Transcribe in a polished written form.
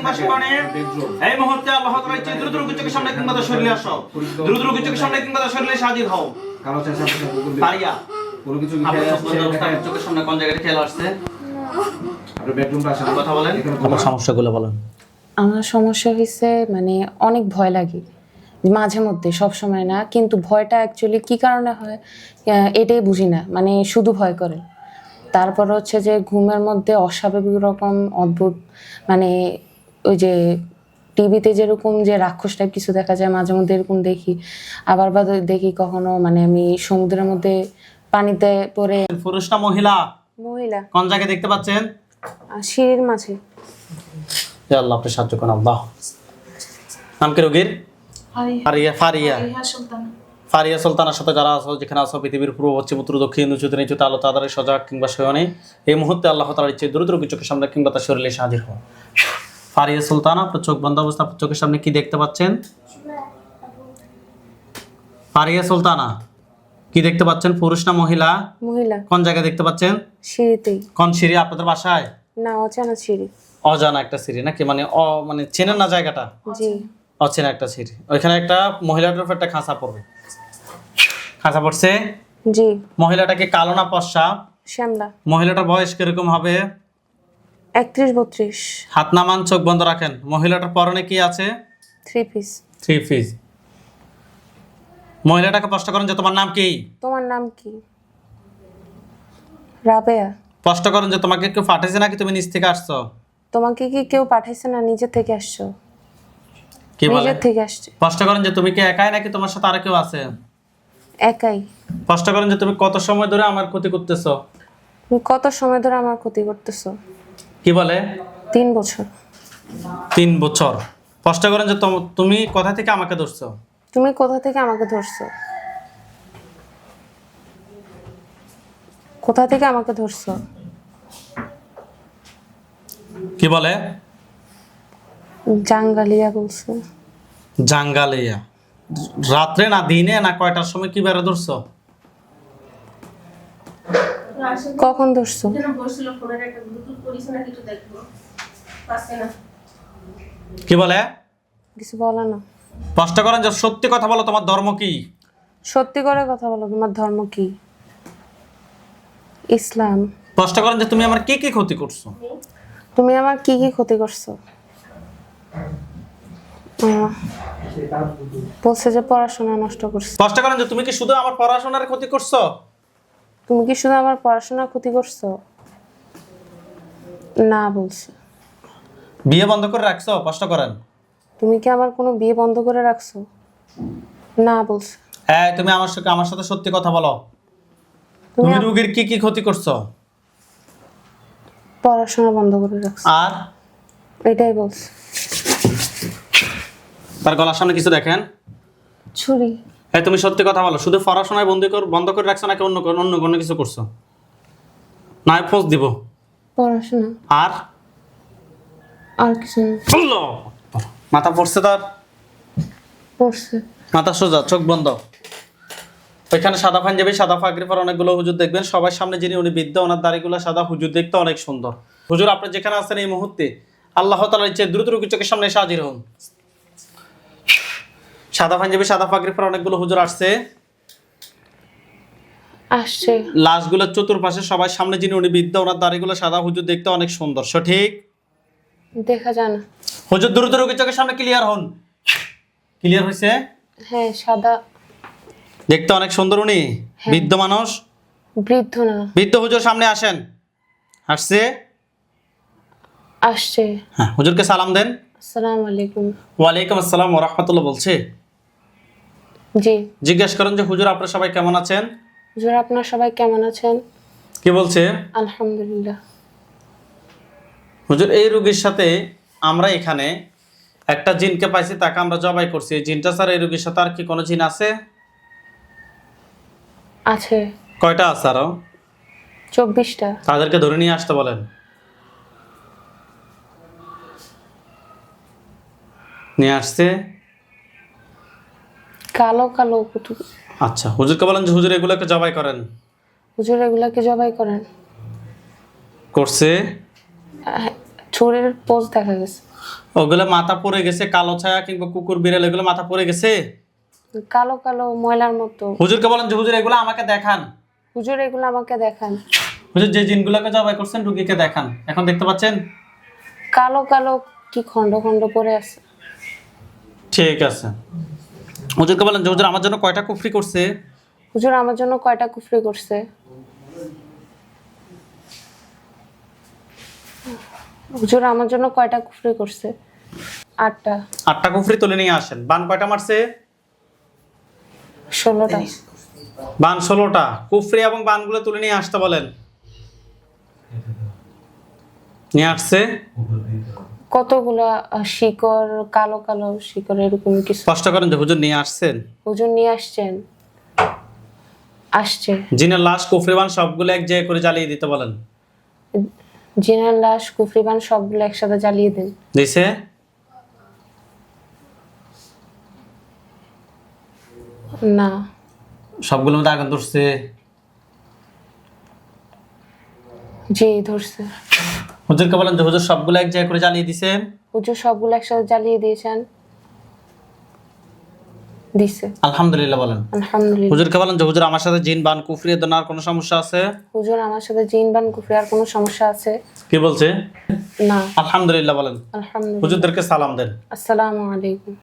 কিংবা সেখানে এই মুহূর্তে আল্লাহ তাআলার ইচ্ছে দ্রুত রোগীর চোখের সামনে কিংবা তার শরীরে আসো, দ্রুত রোগীর চোখের সামনে কিংবা তার শরীরে এসে হাজির হও। কালো চাষা পারিয়া কোনো কিছু চোখের সামনে কোন জায়গায় খেয়াল আসছে? আপনার বেডরুম পাশে কথা বলেন, আপনার সমস্যাগুলো বলেন। আমার সমস্যা হয়েছে মানে অনেক ভয় লাগে মাঝে মধ্যে, সব সময় না, কিন্তু ভয়টা অ্যাকচুয়ালি কি কারণে হয় এটাই বুঝি না, মানে শুধু ভয় করে। তারপর হচ্ছে যে ঘুমের মধ্যে অস্বাভাবিক রকম অদ্ভুত, মানে ওই যে টিভিতে যেরকম যে রাক্ষস টাইপ কিছু দেখা যায় মাঝে মধ্যে, এরকম দেখি। আবার বা দেখি কখনো মানে আমি সমুদ্রের মধ্যে পানিতে পড়ে। পুরুষ না মহিলা? মহিলা। কোন জায়গায় দেখতে পাচ্ছেন? সিঁড়ির মাঝে। হে আল্লাহ, আপনি সাহায্য করুন আল্লাহ। নাম কি রোগীর? ফারিয়া। ফারিয়া ফারিয়া সুলতানার সাথে যারা আছো, যেখানে আছো, পৃথিবীর পূর্ব পশ্চিম উত্তর দক্ষিণ উঁচুতে নিচুতে আলো তাদের সজাগ কিংবা শয়নে এই মুহূর্তে আল্লাহ তাআলার ইচ্ছে দ্রুত রোগীর চোখের সামনে কিংবা তার শরীরে এসে হাজির হও। ফারিয়া সুলতানা, আপনার চোখ বন্ধ অবস্থা, আপনার চোখের সামনে কি দেখতে পাচ্ছেন? ফারিয়া সুলতানা, কি দেখতে পাচ্ছেন? পুরুষ না মহিলা? মহিলা। কোন জায়গায় দেখতে পাচ্ছেন? সিঁড়িতেই। কোন সিঁড়ি আপনাদের বাসায়? না, অজানা সিঁড়ি। অজানা একটা সিঁড়ি নাকি? মানে মানে চেনেন না জায়গাটা? জি। অচেনা একটা সিঁড়ি। ওইখানে একটা মহিলাটার উপর একটা খাঁচা পড়বে। খাঁচা পড়ছে? জি। মহিলাটাকে কালো না পশা? শ্যামলা। মহিলাটার বয়স কিরকম হবে? 31-32। হাত নামান, চোখ বন্ধ রাখেন। মহিলাটার পরনে কি আছে? 3 পিস। 3 পিস। মহিলাটাকে প্রশ্ন করেন যে তোমার নাম কি? তোমার নাম কি? রাবেয়া। প্রশ্ন করেন যে তোমাকে কেউ পাঠাইছে নাকি তুমি নিজ থেকে আসছো? তোমাকে কি কেউ পাঠাইছে না নিজে থেকে আসছো? কি বলে? নিজে থেকে আসছে। প্রশ্ন করেন যে তুমি কি একাই নাকি তোমার সাথে আরো কেউ আছে? একাই। প্রশ্ন করেন যে তুমি কত সময় ধরে আমার ক্ষতি করতেছো? তুমি কত সময় ধরে আমার ক্ষতি করতেছো? কি বলে? 3 বছর। 3 বছর। প্রশ্ন করেন যে তুমি কোথা থেকে আমাকে ধরছো? তুমি কোথা থেকে আমাকে ধরছো? কোথা থেকে আমাকে ধরছো? কি বলে? জাঙ্গালিয়া বলছে। জাঙ্গালিয়া। রাত্রে না দিনে না কয়টার সময় কি বেড়ে ধরছো? কখন ধরছো? কি বলে? কিছু বলো না। প্রশ্ন করেন যে সত্যি কথা বলো, তোমার ধর্ম কি? সত্যি করে কথা বলো, তোমার ধর্ম কি? ইসলাম। প্রশ্ন করেন যে তুমি আমার কি কি ক্ষতি করছো? তুমি আমার কি কি ক্ষতি করছো? বলছে যে পড়াশোনা নষ্ট করছো। প্রশ্ন করেন যে তুমি কি শুধু আমার পড়াশোনার ক্ষতি করছো? তুমি কি শুধু আমার পড়াশোনার ক্ষতি করছো? না বলছে। বিয়ে বন্ধ করে রাখছো? প্রশ্ন করেন। তুমি কি আমার কোনো বিয়ে বন্ধ করে রাখছো? না বলছে। হ্যাঁ, তুমি আমার সাথে সত্যি কথা বলো। তুমি রোগীর কি কি ক্ষতি করছো? পড়াশোনা বন্ধ করে রাখছো। আর এটাই বলছে। তার গলার সামনে কিছু দেখেন? ছুরি। হ্যাঁ, তুমি সত্যি কথা বলো, শুধু পড়াশোনায় বন্ধ করে রাখছো নাকি অন্য কোনো কিছু করছো? না, ফোঁস দিব। পড়াশোনা। আর আর কিছু না। আল্লাহ! মাথা পড়ছে তার? পড়ছে। মাথা সোজা, চোখ বন্ধ। ওইখানে সাদা পাঞ্জাবি, সাদা পাগড়ি পরা অনেকগুলো হুজুর দেখবেন। সবার সামনে যিনি, উনি বৃদ্ধ, ওনার দাড়িগুলো সাদা। হুজুর দেখতে অনেক সুন্দর। হুজুর, আপনি যেখানে আছেন এই মুহূর্তে আল্লাহ তাআলার ইচ্ছে দ্রুত রোগীর চোখের সামনে এসে হাজির হন। সাদা পাঞ্জাবি, সাদা পাগড়ি পরা অনেকগুলো হুজুর আসছে। আসছে। লাশগুলোর চতুর্পাশে সবার সামনে যিনি, উনি বৃদ্ধ, ওনার দাড়িগুলো সাদা। হুজুর দেখতে অনেক সুন্দর। সঠিক? দেখা যায় না। হুজুর দ্রুত রোগীর চোখের সামনে ক্লিয়ার হন। ক্লিয়ার হয়েছে? হ্যাঁ, সাদা। দেখতে অনেক সুন্দর উনি। বৃদ্ধ মানুষ? বৃদ্ধ না। বৃদ্ধ হুজুর সামনে আসেন। আসছে? আসছে। হ্যাঁ, হুজুরকে সালাম দেন। আসসালামু আলাইকুম। ওয়ালাইকুম আসসালাম ওয়া রাহমাতুল্লাহ বলছে। জি। জিজ্ঞেস করেন যে হুজুর আপনারা সবাই কেমন আছেন? হুজুর, আপনারা সবাই কেমন আছেন? কি বলছে? আলহামদুলিল্লাহ। হুজুর, এই রোগীর সাথে আমরা এখানে একটা জিনকে পাইছি, তাকে আমরা জবাই করছি। এই জিনটা স্যার, এই রোগীর সাথে আর কি কোনো জিন আছে? আছে। কয়টা আছে আরো? 24টা। তাদেরকে ধরে নিয়ে আসতে বলেন। নিয়ে আসছে? কালো কালো কুতু। আচ্ছা, হুজুরকে বলেন যে হুজুর এগুলোকে জবাই করেন। হুজুর, এগুলাকে জবাই করেন। করছে? চোরের পোজ দেখা গেছে। ওগুলো মাথা পড়ে গেছে, কালো ছায়া কিংবা কুকুর বিড়াল এগুলো মাথা পড়ে গেছে। কালো কালো ময়লার মতো। হুজুরকে বলেন যে হুজুর এগুলো আমাকে দেখান। হুজুর এগুলো আমাকে দেখান। হুজুর যে জিনগুলোকে জবাই করছেন রুগীকে দেখান। এখন দেখতে পাচ্ছেন? কালো কালো কি খন্ড খন্ড পড়ে আছে। ঠিক আছে। হুজুরকে বলেন যে হুজুর আমার জন্য কয়টা কুফরি করছে? হুজুর আমার জন্য কয়টা কুফরি করছে? হুজুর আমার জন্য কয়টা কুফরি করছে? 8টা। 8টা কুফরি তুলে নিয়ে আসেন। বান কয়টা মারছে? 16টা। বান 16টা। কুফরি এবং বানগুলো তুলে নিয়ে আসতে বলেন। নিয়ে আসছে? কতগুলা শিকড়, কালো কালো শিকড় এরকম কিছু। স্পষ্ট করেন যে হুজুর নিয়ে আসছেন। হুজুর নিয়ে আসছেন। আসছে। জিনের লাশ কুফরি বান সবগুলো এক জায়গায় করে জ্বালিয়ে দিতে বলেন। জিনের লাশ কুফরিবান সবগুলো একসাথে জ্বালিয়ে দেন। দিছে? না। সবগুলোর মধ্যে আগুন ধরছে? জি ধরছে। হুজুরকে বলেন যে হুজুর সবগুলো এক জায়গায় করে জ্বালিয়ে দিছেন। হুজুর সবগুলো একসাথে জ্বালিয়ে দিয়েছেন। দিছে। আলহামদুলিল্লাহ বলেন। আলহামদুলিল্লাহ। হুজুরকে বলেন যে হুজুর আমার সাথে জিন বান কুফরি এর আর কোনো সমস্যা আছে? হুজুর আমার সাথে জিন বান কুফরি আর কোনো সমস্যা আছে? কি বলছে? না। আলহামদুলিল্লাহ বলেন। আলহামদুলিল্লাহ। হুজুরদেরকে সালাম দেন। আসসালামু আলাইকুম।